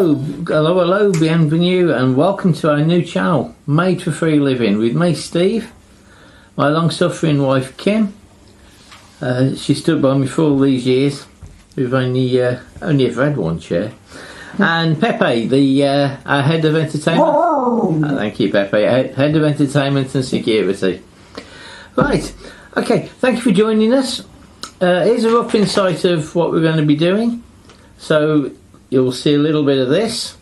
hello, bienvenue, and welcome to our new channel, Made for Free Living, with me, Steve, my long-suffering wife, Kim. She stood by me for all these years. We've only ever had one chair. And Pepe, our head of entertainment. Thank you, Pepe. Head of entertainment and security. Right. Okay. Thank you for joining us. Here's a rough insight of what we're going to be doing. So you'll see a little bit of this.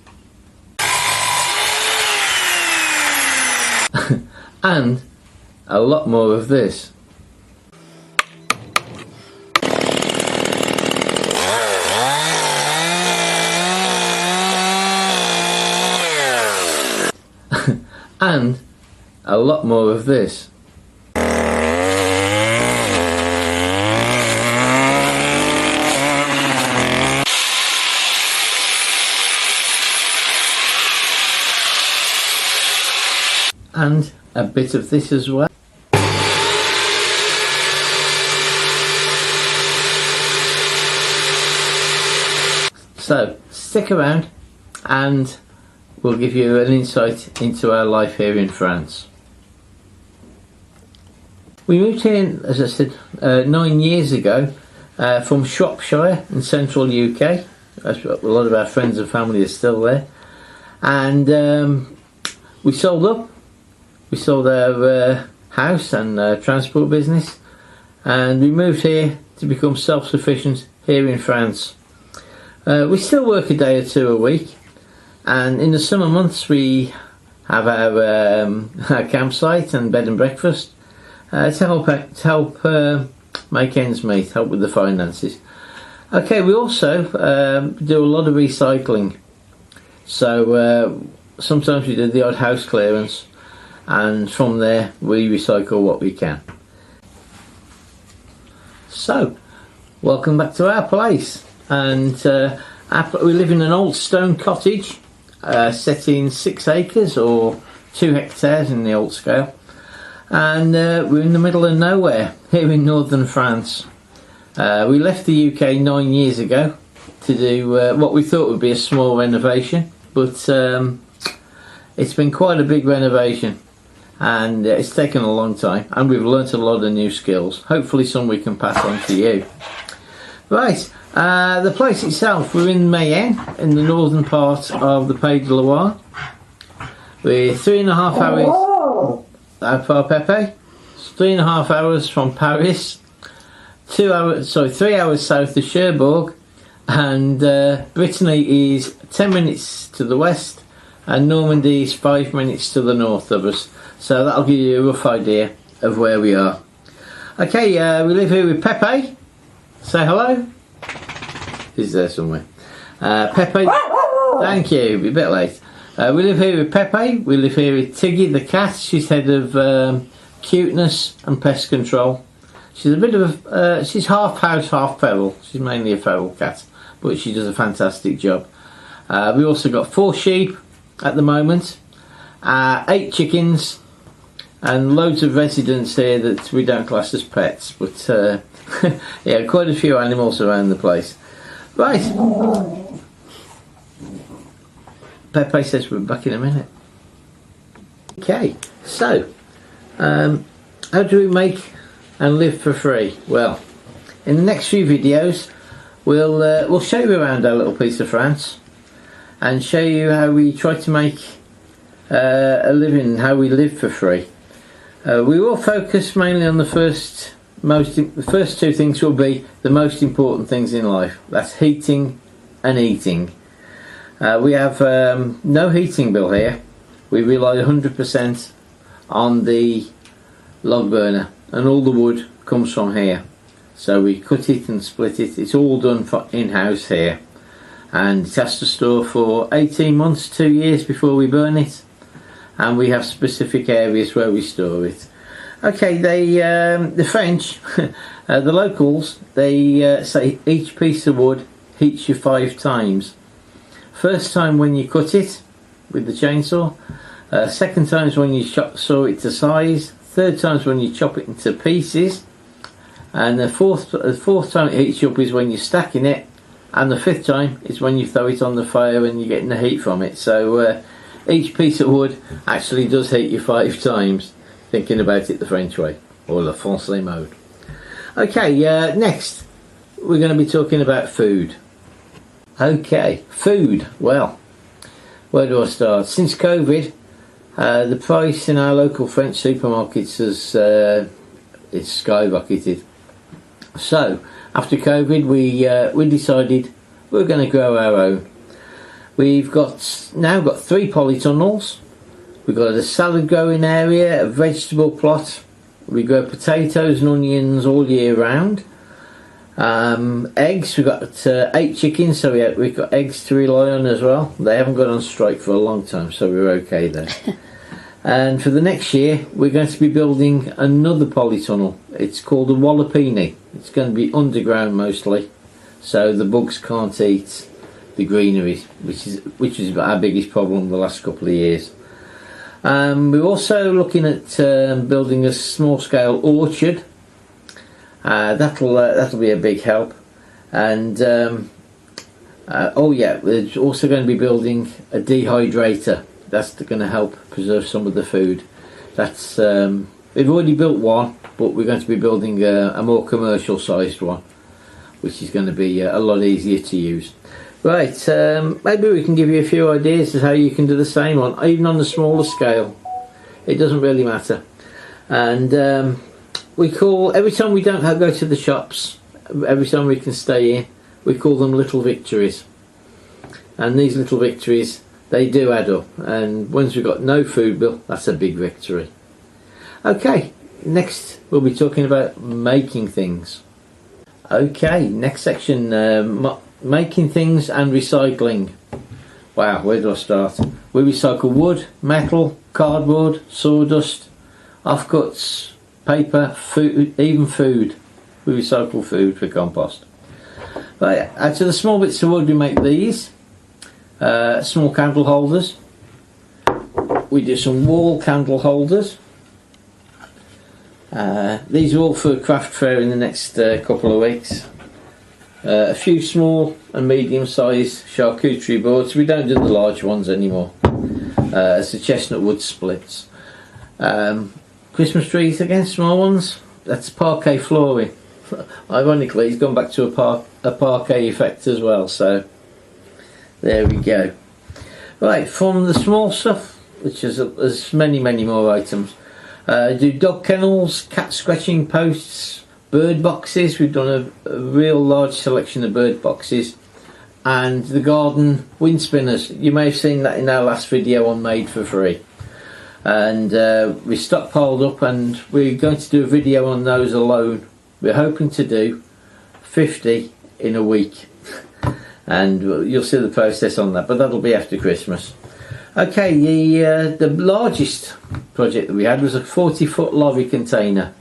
And a lot more of this. And a lot more of this. And a bit of this as well. So stick around and we'll give you an insight into our life here in France. We moved here, as I said, 9 years ago from Shropshire in central UK. A lot of our friends and family are still there. And we sold up. We sold our house and transport business, and we moved here to become self-sufficient here in France. We still work a day or two a week, and in the summer months we have our campsite and bed and breakfast to help make ends meet, help with the finances. Okay, we also do a lot of recycling, so sometimes we do the odd house clearance, and from there we recycle what we can. So, welcome back to our place. And we live in an old stone cottage set in 6 acres or 2 hectares in the old scale, and we're in the middle of nowhere here in northern France. We left the UK 9 years ago to do what we thought would be a small renovation, but it's been quite a big renovation. And it's taken a long time, and we've learnt a lot of new skills. Hopefully some we can pass on to you. Right, the place itself, we're in Mayenne, in the northern part of the Pays de Loire. We're 3.5 hours, how far, Pepe? 3.5 hours from Paris, 3 hours south of Cherbourg, and Brittany is 10 minutes to the west, and Normandy is 5 minutes to the north of us. So that'll give you a rough idea of where we are. Okay, we live here with Pepe. Say hello. He's there somewhere. Pepe, thank you. Be a bit late. We live here with Pepe. We live here with Tiggy the cat. She's head of cuteness and pest control. She's a bit of she's half house, half feral. She's mainly a feral cat, but she does a fantastic job. We also got 4 sheep at the moment, 8 chickens, and loads of residents here that we don't class as pets, but yeah, quite a few animals around the place. Right, Pepe says we're back in a minute. Okay, so how do we make and live for free? Well, in the next few videos we'll show you around our little piece of France and show you how we try to make a living, how we live for free. We will focus mainly on the first 2 things will be the most important things in life. That's heating and eating. We have no heating bill here. We rely 100% on the log burner, and all the wood comes from here. So we cut it and split it. It's all done for in-house here, and it has to store for 18 months, 2 years before we burn it. And we have specific areas where we store it. Okay, the French, the locals, they say each piece of wood heats you 5 times. First time when you cut it with the chainsaw, second time is when you saw it to size, third time is when you chop it into pieces, and the fourth time it heats you up is when you're stacking it, and the 5th time is when you throw it on the fire and you're getting the heat from it. So each piece of wood actually does heat you 5 times, thinking about it the French way, or the Francais mode. Okay, next we're going to be talking about food. Okay, food. Well, where do I start? Since COVID, the price in our local French supermarkets has it's skyrocketed. So after COVID, we decided we're going to grow our own. We've now got 3 polytunnels. We've got a salad growing area, a vegetable plot. We grow potatoes and onions all year round. Eggs, we've got 8 chickens, so we've got eggs to rely on as well. They haven't gone on strike for a long time, so we're okay there. And for the next year, we're going to be building another polytunnel. It's called a Wallapini. It's going to be underground mostly, so the bugs can't eat the greenery, which is our biggest problem the last couple of years. We're also looking at building a small-scale orchard. That'll be a big help. And oh yeah, we're also going to be building a dehydrator. That's going to help preserve some of the food. That's we've already built one, but we're going to be building a more commercial sized one, which is going to be a lot easier to use. Right, maybe we can give you a few ideas of how you can do the same one, even on the smaller scale. It doesn't really matter. And we call, every time we don't go to the shops, every time we can stay in, we call them little victories. And these little victories, they do add up. And once we've got no food bill, that's a big victory. Okay, next we'll be talking about making things. Okay, next section, making things and recycling. Wow, where do I start? We recycle wood, metal, cardboard, sawdust, offcuts, paper, food, even food. We recycle food for compost. Right, out of the small bits of wood we make these small candle holders. We do some wall candle holders. These are all for a craft fair in the next couple of weeks. A few small and medium sized charcuterie boards. We don't do the large ones anymore. It's the chestnut wood splits. Christmas trees again, small ones. That's parquet flooring. Ironically, it's gone back to a parquet effect as well, so there we go. Right, from the small stuff, which is there's many more items. Do dog kennels, cat scratching posts, bird boxes. We've done a real large selection of bird boxes, and the garden wind spinners. You may have seen that in our last video on Made for Free. And we stockpiled up, and we're going to do a video on those alone. We're hoping to do 50 in a week, and you'll see the process on that, but that'll be after Christmas. Okay, the largest project that we had was a 40-foot lorry container,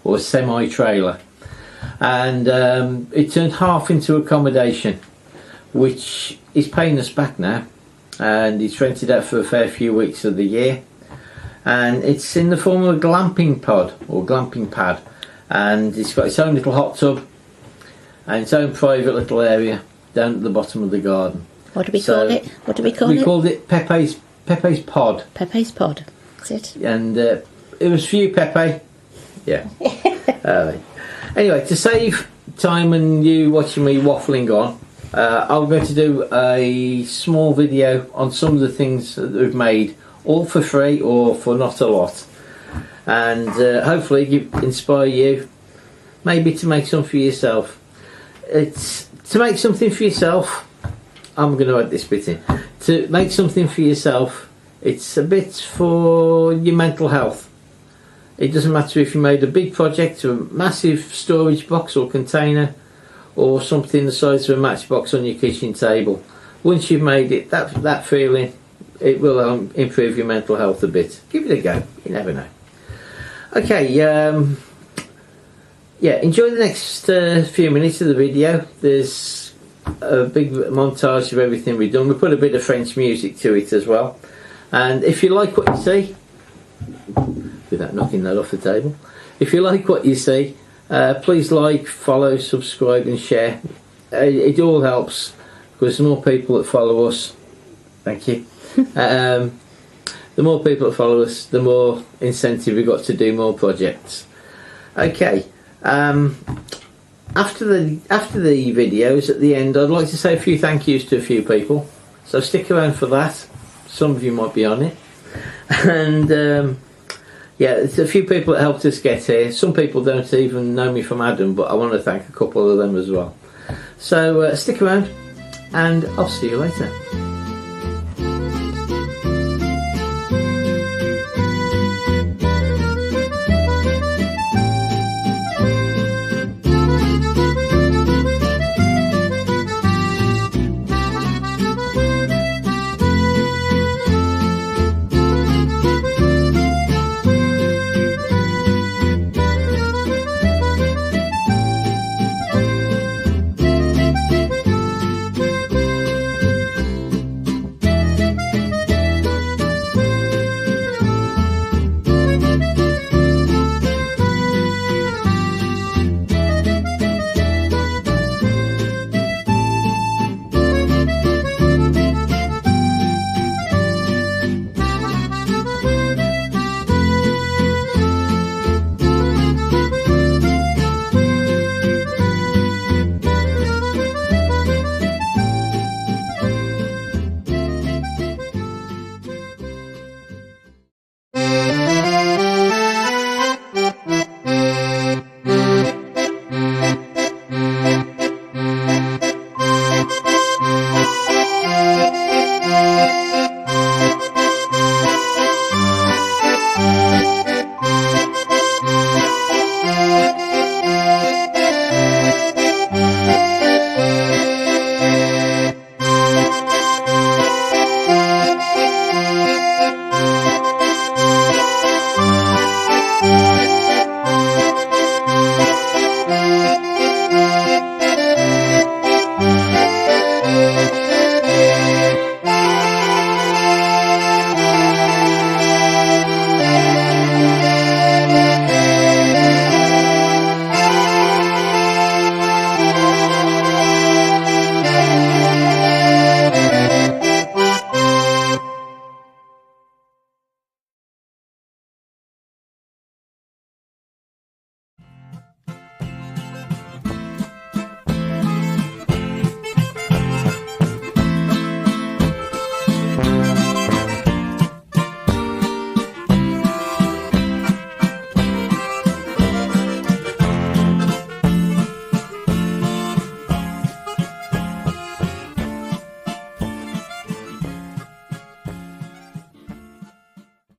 or semi-trailer, and it turned half into accommodation, which is paying us back now, and it's rented out for a fair few weeks of the year, and it's in the form of a glamping pod, or glamping pad, and it's got its own little hot tub and its own private little area down at the bottom of the garden. What do we call it? What do we call it? We called it Pepe's pod. Pepe's pod. That's it. And it was for you, Pepe. Yeah. Anyway, to save time and you watching me waffling on, I'm going to do a small video on some of the things that we've made, all for free or for not a lot, and hopefully inspire you maybe to make some for yourself. It's to make something for yourself. I'm going to add this bit in. To make something for yourself, it's a bit for your mental health. It doesn't matter if you made a big project, a massive storage box or container, or something the size of a matchbox on your kitchen table. Once you've made it, that feeling, it will improve your mental health a bit. Give it a go. You never know. Okay, yeah, enjoy the next few minutes of the video. There's a big montage of everything we've done. We put a bit of French music to it as well. And if you like what you see, without knocking that off the table, if you like what you see, please like, follow, subscribe and share. it all helps, because the more people that follow us, thank you, the more people that follow us, the more incentive we've got to do more projects. Okay, after the videos at the end, I'd like to say a few thank yous to a few people, so stick around for that. Some of you might be on it. And yeah, there's a few people that helped us get here. Some people don't even know me from Adam, but I want to thank a couple of them as well. So stick around, and I'll see you later.